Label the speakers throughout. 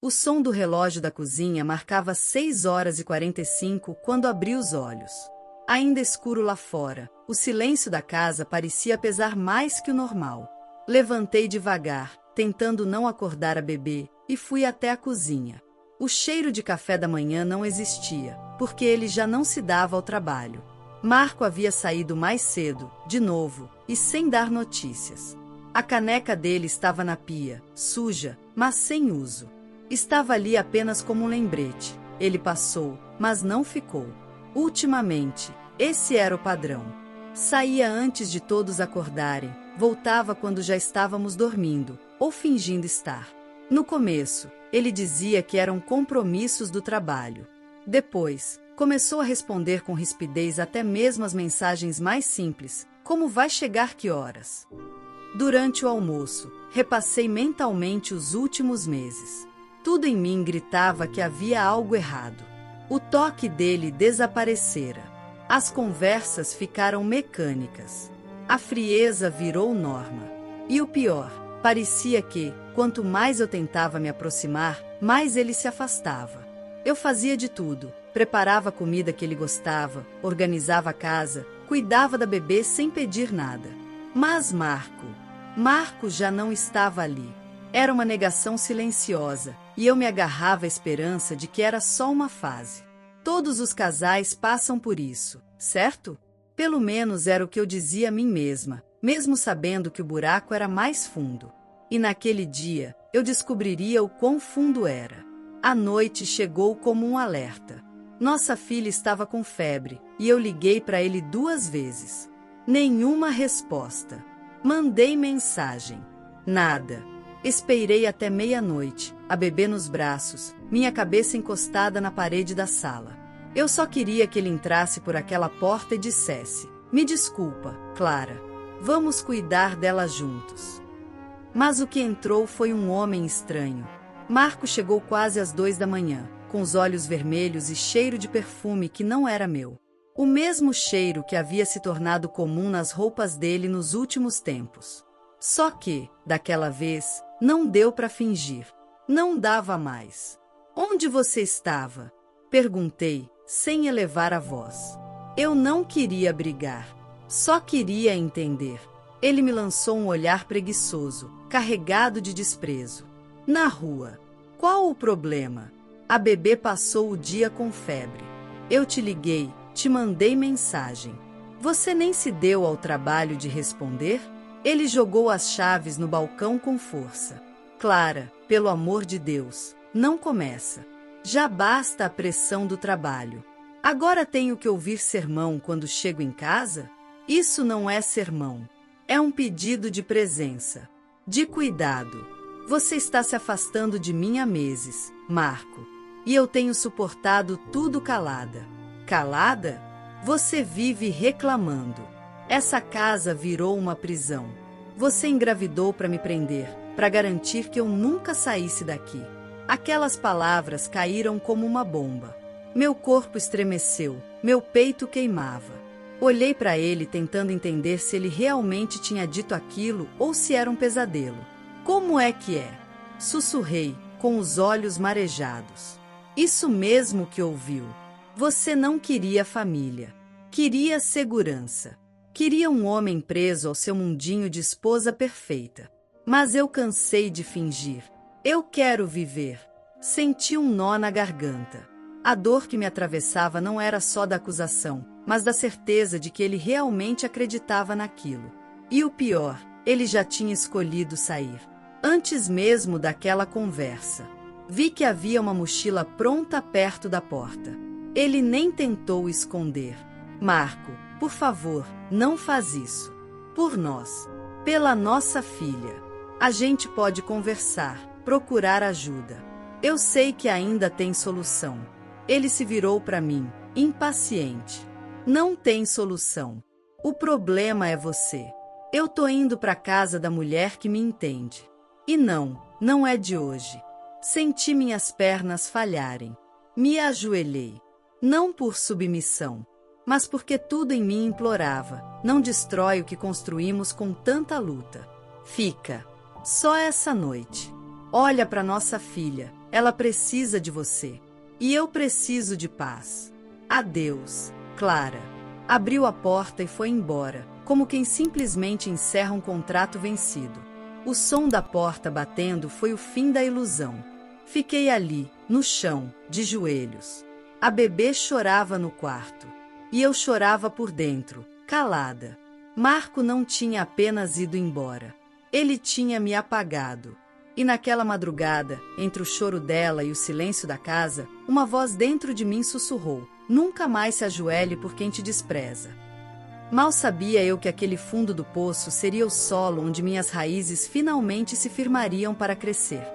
Speaker 1: O som do relógio da cozinha marcava 6h45 quando abri os olhos. Ainda escuro lá fora, o silêncio da casa parecia pesar mais que o normal. Levantei devagar, tentando não acordar a bebê, e fui até a cozinha. O cheiro de café da manhã não existia, porque ele já não se dava ao trabalho. Marco havia saído mais cedo, de novo, e sem dar notícias. A caneca dele estava na pia, suja, mas sem uso. Estava ali apenas como um lembrete. Ele passou, mas não ficou. Ultimamente, esse era o padrão. Saía antes de todos acordarem, voltava quando já estávamos dormindo, ou fingindo estar. No começo, ele dizia que eram compromissos do trabalho. Depois, começou a responder com rispidez até mesmo as mensagens mais simples, como vai chegar que horas. Durante o almoço, repassei mentalmente os últimos meses. Tudo em mim gritava que havia algo errado. O toque dele desaparecera. As conversas ficaram mecânicas. A frieza virou norma. E o pior, parecia que, quanto mais eu tentava me aproximar, mais ele se afastava. Eu fazia de tudo. Preparava a comida que ele gostava, organizava a casa, cuidava da bebê sem pedir nada. Mas Marco já não estava ali. Era uma negação silenciosa, e eu me agarrava à esperança de que era só uma fase. Todos os casais passam por isso, certo? Pelo menos era o que eu dizia a mim mesma, mesmo sabendo que o buraco era mais fundo. E naquele dia, eu descobriria o quão fundo era. A noite chegou como um alerta. Nossa filha estava com febre, e eu liguei para ele 2 vezes. Nenhuma resposta. Mandei mensagem. Nada. Esperei até meia-noite, a bebê nos braços, minha cabeça encostada na parede da sala. Eu só queria que ele entrasse por aquela porta e dissesse: "Me desculpa, Clara. Vamos cuidar dela juntos." Mas o que entrou foi um homem estranho. Marco chegou quase às 2 da manhã, com os olhos vermelhos e cheiro de perfume que não era meu. O mesmo cheiro que havia se tornado comum nas roupas dele nos últimos tempos. Só que, daquela vez, não deu para fingir. Não dava mais. "Onde você estava?" Perguntei, sem elevar a voz. Eu não queria brigar. Só queria entender. Ele me lançou um olhar preguiçoso, carregado de desprezo. "Na rua." "Qual o problema?" "A bebê passou o dia com febre. Eu te liguei, te mandei mensagem. Você nem se deu ao trabalho de responder?" Ele jogou as chaves no balcão com força. "Clara, pelo amor de Deus, não começa. Já basta a pressão do trabalho. Agora tenho que ouvir sermão quando chego em casa? Isso não é sermão. É um pedido de presença. De cuidado. Você está se afastando de mim há meses, Marco. E eu tenho suportado tudo calada." "Calada? Você vive reclamando. Essa casa virou uma prisão. Você engravidou para me prender, para garantir que eu nunca saísse daqui." Aquelas palavras caíram como uma bomba. Meu corpo estremeceu, meu peito queimava. Olhei para ele tentando entender se ele realmente tinha dito aquilo ou se era um pesadelo. "Como é que é?" Sussurrei, com os olhos marejados. "Isso mesmo que ouviu. Você não queria família. Queria segurança. Queria um homem preso ao seu mundinho de esposa perfeita. Mas eu cansei de fingir. Eu quero viver." Senti um nó na garganta. A dor que me atravessava não era só da acusação, mas da certeza de que ele realmente acreditava naquilo. E o pior, ele já tinha escolhido sair. Antes mesmo daquela conversa. Vi que havia uma mochila pronta perto da porta. Ele nem tentou esconder. "Marco, por favor, não faz isso. Por nós. Pela nossa filha. A gente pode conversar, procurar ajuda. Eu sei que ainda tem solução." Ele se virou para mim, impaciente. "Não tem solução. O problema é você. Eu tô indo para casa da mulher que me entende. E não é de hoje." Senti minhas pernas falharem. Me ajoelhei. Não por submissão, mas porque tudo em mim implorava: "Não destrói o que construímos com tanta luta. Fica. Só essa noite. Olha para nossa filha. Ela precisa de você. E eu preciso de paz. Adeus, Clara. Abriu a porta e foi embora, como quem simplesmente encerra um contrato vencido. O som da porta batendo foi o fim da ilusão. Fiquei ali, no chão, de joelhos. A bebê chorava no quarto. E eu chorava por dentro, calada. Marco não tinha apenas ido embora. Ele tinha me apagado. E naquela madrugada, entre o choro dela e o silêncio da casa, uma voz dentro de mim sussurrou: nunca mais se ajoelhe por quem te despreza. Mal sabia eu que aquele fundo do poço seria o solo onde minhas raízes finalmente se firmariam para crescer.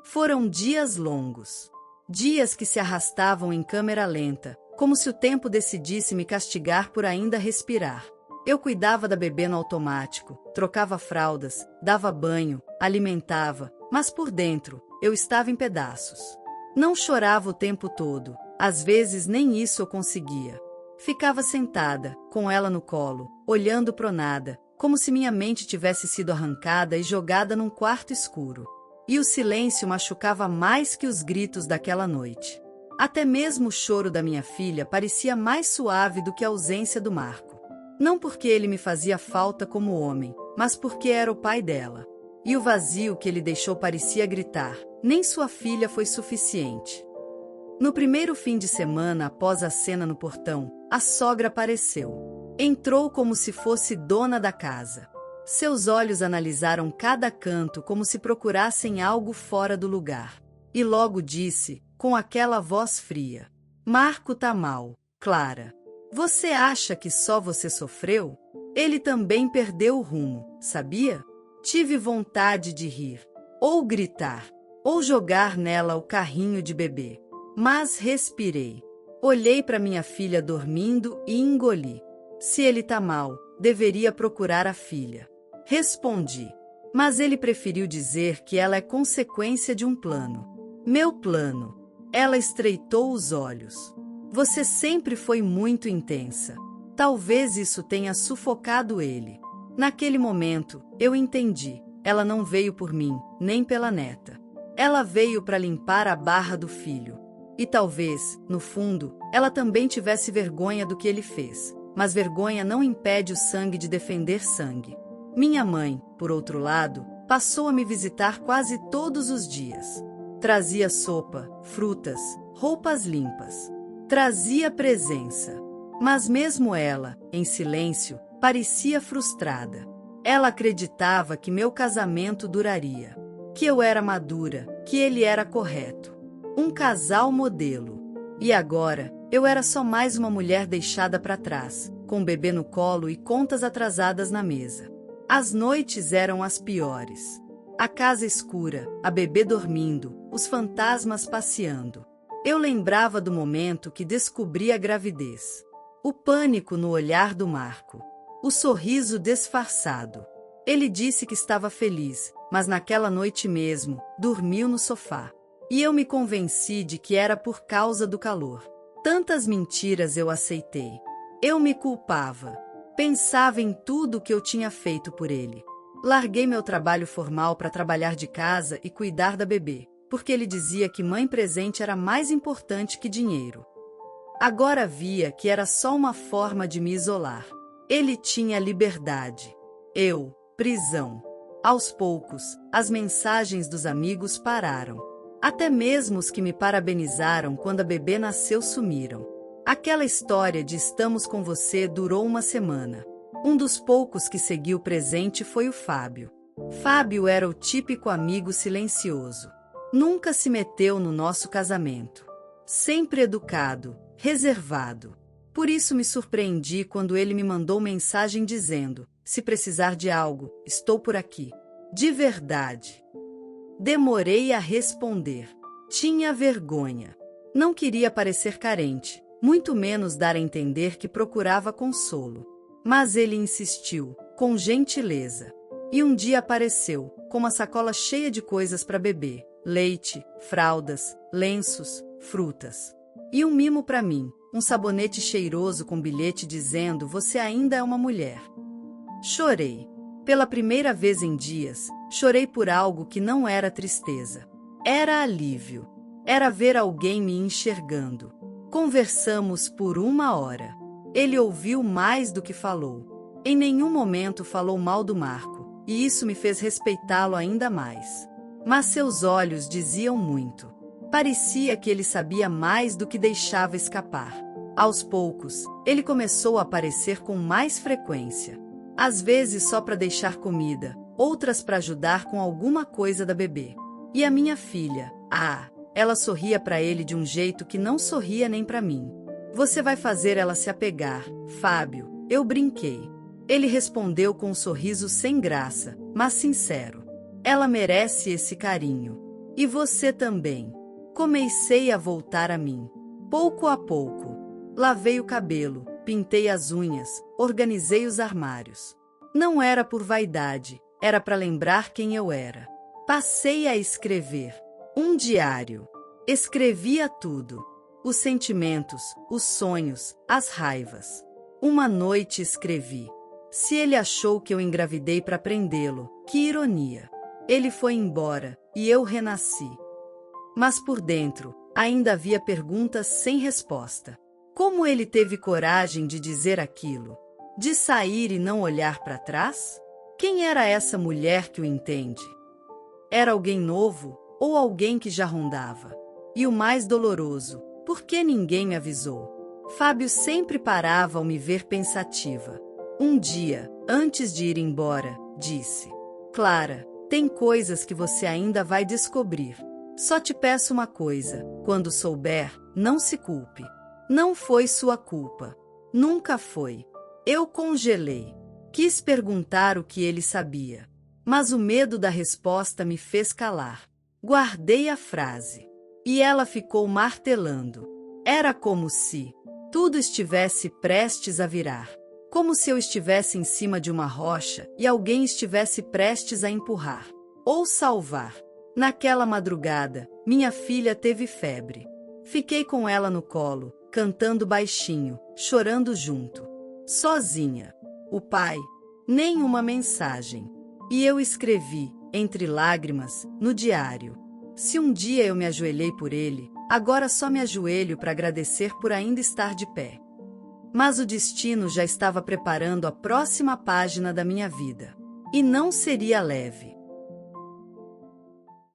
Speaker 1: Foram dias longos. Dias que se arrastavam em câmera lenta, como se o tempo decidisse me castigar por ainda respirar. Eu cuidava da bebê no automático, trocava fraldas, dava banho, alimentava, mas por dentro, eu estava em pedaços. Não chorava o tempo todo, às vezes nem isso eu conseguia. Ficava sentada, com ela no colo, olhando pro nada, como se minha mente tivesse sido arrancada e jogada num quarto escuro. E o silêncio machucava mais que os gritos daquela noite. Até mesmo o choro da minha filha parecia mais suave do que a ausência do Marco. Não porque ele me fazia falta como homem, mas porque era o pai dela. E o vazio que ele deixou parecia gritar: nem sua filha foi suficiente. No primeiro fim de semana após a cena no portão, a sogra apareceu. Entrou como se fosse dona da casa. Seus olhos analisaram cada canto como se procurassem algo fora do lugar. E logo disse, com aquela voz fria: Marco tá mal, Clara. Você acha que só você sofreu? Ele também perdeu o rumo, sabia? Tive vontade de rir, ou gritar, ou jogar nela o carrinho de bebê. Mas respirei. Olhei para minha filha dormindo e engoli. Se ele tá mal, deveria procurar a filha. Respondi. Mas ele preferiu dizer que ela é consequência de um plano. Meu plano. Ela estreitou os olhos. Você sempre foi muito intensa. Talvez isso tenha sufocado ele. Naquele momento, eu entendi. Ela não veio por mim, nem pela neta. Ela veio para limpar a barra do filho. E talvez, no fundo, ela também tivesse vergonha do que ele fez. Mas vergonha não impede o sangue de defender sangue. Minha mãe, por outro lado, passou a me visitar quase todos os dias. Trazia sopa, frutas, roupas limpas. Trazia presença. Mas mesmo ela, em silêncio, parecia frustrada. Ela acreditava que meu casamento duraria. Que eu era madura, que ele era correto. Um casal modelo. E agora, eu era só mais uma mulher deixada para trás, com um bebê no colo e contas atrasadas na mesa. As noites eram as piores. A casa escura, a bebê dormindo, os fantasmas passeando. Eu lembrava do momento que descobri a gravidez. O pânico no olhar do Marco. O sorriso disfarçado. Ele disse que estava feliz, mas naquela noite mesmo, dormiu no sofá. E eu me convenci de que era por causa do calor. Tantas mentiras eu aceitei. Eu me culpava. Pensava em tudo que eu tinha feito por ele. Larguei meu trabalho formal para trabalhar de casa e cuidar da bebê, porque ele dizia que mãe presente era mais importante que dinheiro. Agora via que era só uma forma de me isolar. Ele tinha liberdade. Eu, prisão. Aos poucos, as mensagens dos amigos pararam. Até mesmo os que me parabenizaram quando a bebê nasceu sumiram. Aquela história de estamos com você durou uma semana. Um dos poucos que seguiu presente foi o Fábio. Fábio era o típico amigo silencioso. Nunca se meteu no nosso casamento. Sempre educado, reservado. Por isso me surpreendi quando ele me mandou mensagem dizendo: se precisar de algo, estou por aqui. De verdade. Demorei a responder. Tinha vergonha. Não queria parecer carente, muito menos dar a entender que procurava consolo. Mas ele insistiu, com gentileza. E um dia apareceu, com uma sacola cheia de coisas para bebê: leite, fraldas, lenços, frutas. E um mimo para mim, um sabonete cheiroso com bilhete dizendo: você ainda é uma mulher. Chorei. Pela primeira vez em dias, chorei por algo que não era tristeza. Era alívio. Era ver alguém me enxergando. Conversamos por 1 hora. Ele ouviu mais do que falou. Em nenhum momento falou mal do Marco, e isso me fez respeitá-lo ainda mais. Mas seus olhos diziam muito. Parecia que ele sabia mais do que deixava escapar. Aos poucos, ele começou a aparecer com mais frequência. Às vezes só para deixar comida, outras para ajudar com alguma coisa da bebê. E a minha filha, ela sorria para ele de um jeito que não sorria nem para mim. Você vai fazer ela se apegar, Fábio, eu brinquei. Ele respondeu com um sorriso sem graça, mas sincero. Ela merece esse carinho. E você também. Comecei a voltar a mim. Pouco a pouco. Lavei o cabelo, pintei as unhas, organizei os armários. Não era por vaidade, era para lembrar quem eu era. Passei a escrever. Um diário. Escrevia tudo. Os sentimentos, os sonhos, as raivas. Uma noite escrevi. Se ele achou que eu engravidei para prendê-lo, que ironia. Ele foi embora, e eu renasci. Mas por dentro, ainda havia perguntas sem resposta. Como ele teve coragem de dizer aquilo? De sair e não olhar para trás? Quem era essa mulher que o entende? Era alguém novo, ou alguém que já rondava? E o mais doloroso, por que ninguém me avisou? Fábio sempre parava ao me ver pensativa. Um dia, antes de ir embora, disse: Clara, tem coisas que você ainda vai descobrir. Só te peço uma coisa, quando souber, não se culpe. Não foi sua culpa. Nunca foi. Eu congelei. Quis perguntar o que ele sabia. Mas o medo da resposta me fez calar. Guardei a frase. E ela ficou martelando. Era como se tudo estivesse prestes a virar. Como se eu estivesse em cima de uma rocha e alguém estivesse prestes a empurrar. Ou salvar. Naquela madrugada, minha filha teve febre. Fiquei com ela no colo, cantando baixinho, chorando junto. Sozinha. O pai, nenhuma mensagem. E eu escrevi, entre lágrimas, no diário. Se um dia eu me ajoelhei por ele, agora só me ajoelho para agradecer por ainda estar de pé. Mas o destino já estava preparando a próxima página da minha vida. E não seria leve.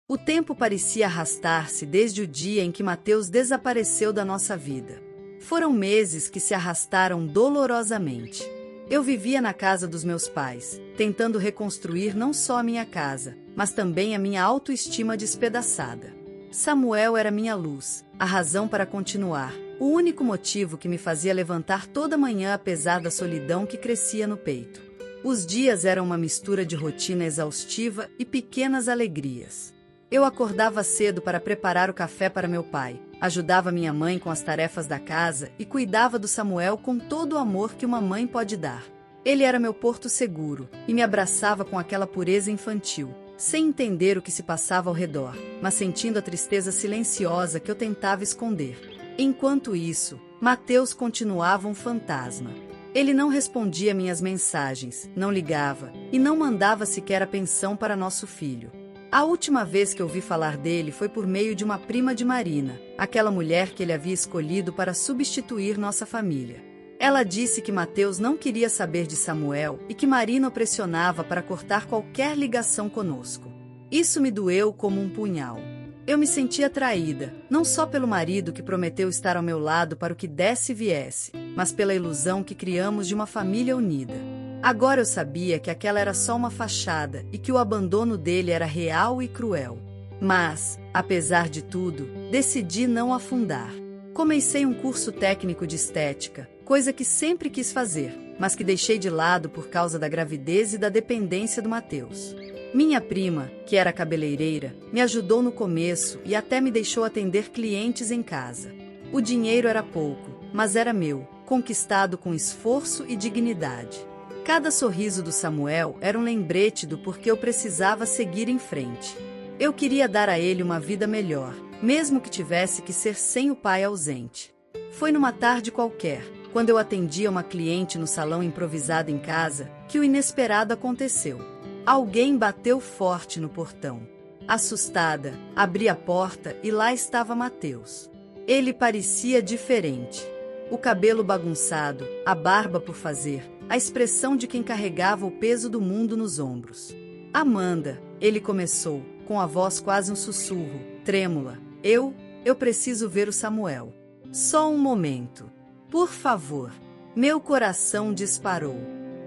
Speaker 1: O tempo parecia arrastar-se desde o dia em que Mateus desapareceu da nossa vida. Foram meses que se arrastaram dolorosamente. Eu vivia na casa dos meus pais, tentando reconstruir não só a minha casa, mas também a minha autoestima despedaçada. Samuel era minha luz, a razão para continuar, o único motivo que me fazia levantar toda manhã apesar da solidão que crescia no peito. Os dias eram uma mistura de rotina exaustiva e pequenas alegrias. Eu acordava cedo para preparar o café para meu pai, ajudava minha mãe com as tarefas da casa e cuidava do Samuel com todo o amor que uma mãe pode dar. Ele era meu porto seguro e me abraçava com aquela pureza infantil, sem entender o que se passava ao redor, mas sentindo a tristeza silenciosa que eu tentava esconder. Enquanto isso, Mateus continuava um fantasma. Ele não respondia minhas mensagens, não ligava e não mandava sequer a pensão para nosso filho. A última vez que ouvi falar dele foi por meio de uma prima de Marina, aquela mulher que ele havia escolhido para substituir nossa família. Ela disse que Mateus não queria saber de Samuel e que Marina o pressionava para cortar qualquer ligação conosco. Isso me doeu como um punhal. Eu me sentia traída, não só pelo marido que prometeu estar ao meu lado para o que desse e viesse, mas pela ilusão que criamos de uma família unida. Agora eu sabia que aquela era só uma fachada e que o abandono dele era real e cruel. Mas, apesar de tudo, decidi não afundar. Comecei um curso técnico de estética, coisa que sempre quis fazer, mas que deixei de lado por causa da gravidez e da dependência do Mateus. Minha prima, que era cabeleireira, me ajudou no começo e até me deixou atender clientes em casa. O dinheiro era pouco, mas era meu, conquistado com esforço e dignidade. Cada sorriso do Samuel era um lembrete do porquê eu precisava seguir em frente. Eu queria dar a ele uma vida melhor, mesmo que tivesse que ser sem o pai ausente. Foi numa tarde qualquer, quando eu atendia uma cliente no salão improvisado em casa, que o inesperado aconteceu. Alguém bateu forte no portão. Assustada, abri a porta e lá estava Mateus. Ele parecia diferente. O cabelo bagunçado, a barba por fazer, a expressão de quem carregava o peso do mundo nos ombros. Amanda, ele começou, com a voz quase um sussurro, trêmula. Eu preciso ver o Samuel. Só um momento. Por favor. Meu coração disparou.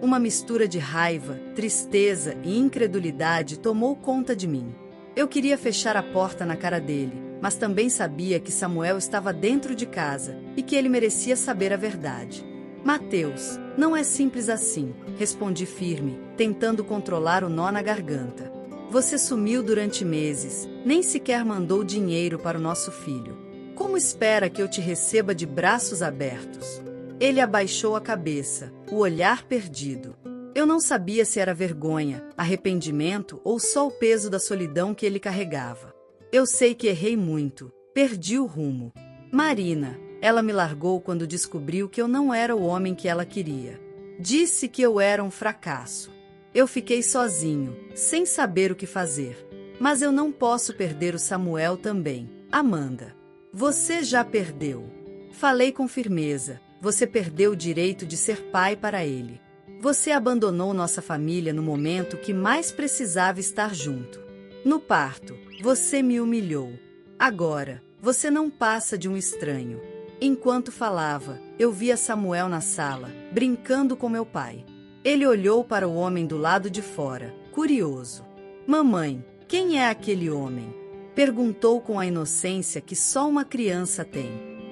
Speaker 1: Uma mistura de raiva, tristeza e incredulidade tomou conta de mim. Eu queria fechar a porta na cara dele, mas também sabia que Samuel estava dentro de casa e que ele merecia saber a verdade. Mateus, não é simples assim, respondi firme, tentando controlar o nó na garganta. Você sumiu durante meses, nem sequer mandou dinheiro para o nosso filho. Como espera que eu te receba de braços abertos? Ele abaixou a cabeça, o olhar perdido. Eu não sabia se era vergonha, arrependimento ou só o peso da solidão que ele carregava. Eu sei que errei muito, perdi o rumo. Marina, ela me largou quando descobriu que eu não era o homem que ela queria. Disse que eu era um fracasso. Eu fiquei sozinho, sem saber o que fazer. Mas eu não posso perder o Samuel também. Amanda, você já perdeu. Falei com firmeza, você perdeu o direito de ser pai para ele. Você abandonou nossa família no momento que mais precisava estar junto. No parto, você me humilhou. Agora, você não passa de um estranho. Enquanto falava, eu via Samuel na sala, brincando com meu pai. Ele olhou para o homem do lado de fora, curioso. Mamãe, quem é aquele homem? Perguntou com a inocência que só uma criança tem.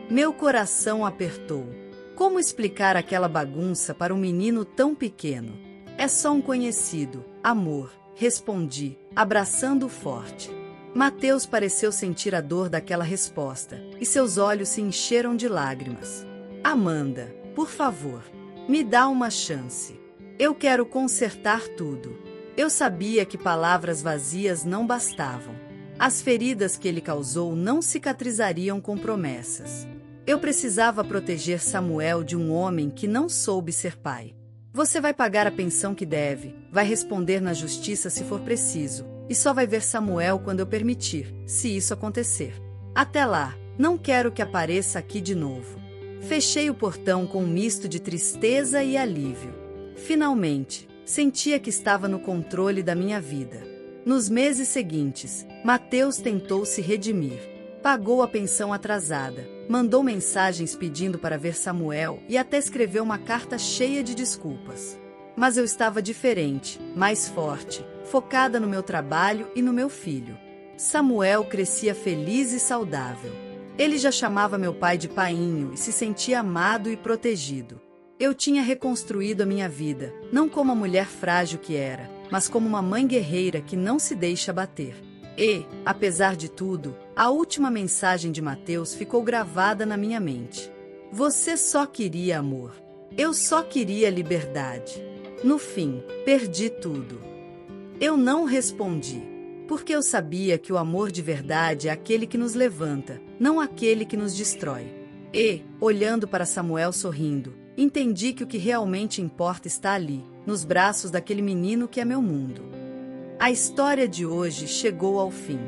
Speaker 1: Meu coração apertou. Como explicar aquela bagunça para um menino tão pequeno? É só um conhecido, amor, respondi, abraçando-o forte. Mateus pareceu sentir a dor daquela resposta, e seus olhos se encheram de lágrimas. Amanda, por favor, me dá uma chance. Eu quero consertar tudo. Eu sabia que palavras vazias não bastavam. As feridas que ele causou não cicatrizariam com promessas. Eu precisava proteger Samuel de um homem que não soube ser pai. Você vai pagar a pensão que deve, vai responder na justiça se for preciso, e só vai ver Samuel quando eu permitir, se isso acontecer. Até lá, não quero que apareça aqui de novo. Fechei o portão com um misto de tristeza e alívio. Finalmente, sentia que estava no controle da minha vida. Nos meses seguintes, Mateus tentou se redimir. Pagou a pensão atrasada, mandou mensagens pedindo para ver Samuel e até escreveu uma carta cheia de desculpas. Mas eu estava diferente, mais forte, focada no meu trabalho e no meu filho. Samuel crescia feliz e saudável. Ele já chamava meu pai de painho e se sentia amado e protegido. Eu tinha reconstruído a minha vida, não como a mulher frágil que era, mas como uma mãe guerreira que não se deixa bater. E, apesar de tudo, a última mensagem de Mateus ficou gravada na minha mente. Você só queria amor. Eu só queria liberdade. No fim, perdi tudo. Eu não respondi, porque eu sabia que o amor de verdade é aquele que nos levanta, não aquele que nos destrói. E, olhando para Samuel sorrindo, entendi que o que realmente importa está ali, nos braços daquele menino que é meu mundo. A história de hoje chegou ao fim.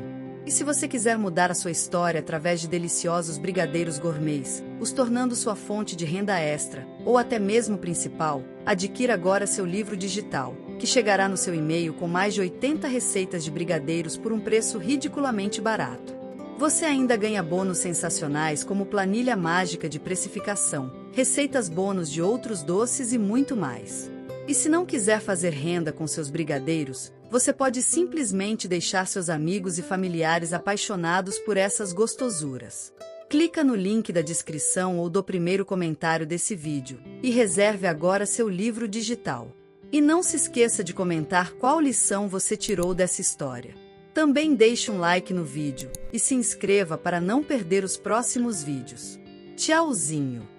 Speaker 1: E se você quiser mudar a sua história através de deliciosos brigadeiros gourmets, os tornando sua fonte de renda extra, ou até mesmo principal, adquira agora seu livro digital, que chegará no seu e-mail com mais de 80 receitas de brigadeiros por um preço ridiculamente barato. Você ainda ganha bônus sensacionais como planilha mágica de precificação, receitas bônus de outros doces e muito mais. E se não quiser fazer renda com seus brigadeiros, você pode simplesmente deixar seus amigos e familiares apaixonados por essas gostosuras. Clica no link da descrição ou do primeiro comentário desse vídeo e reserve agora seu livro digital. E não se esqueça de comentar qual lição você tirou dessa história. Também deixe um like no vídeo e se inscreva para não perder os próximos vídeos. Tchauzinho!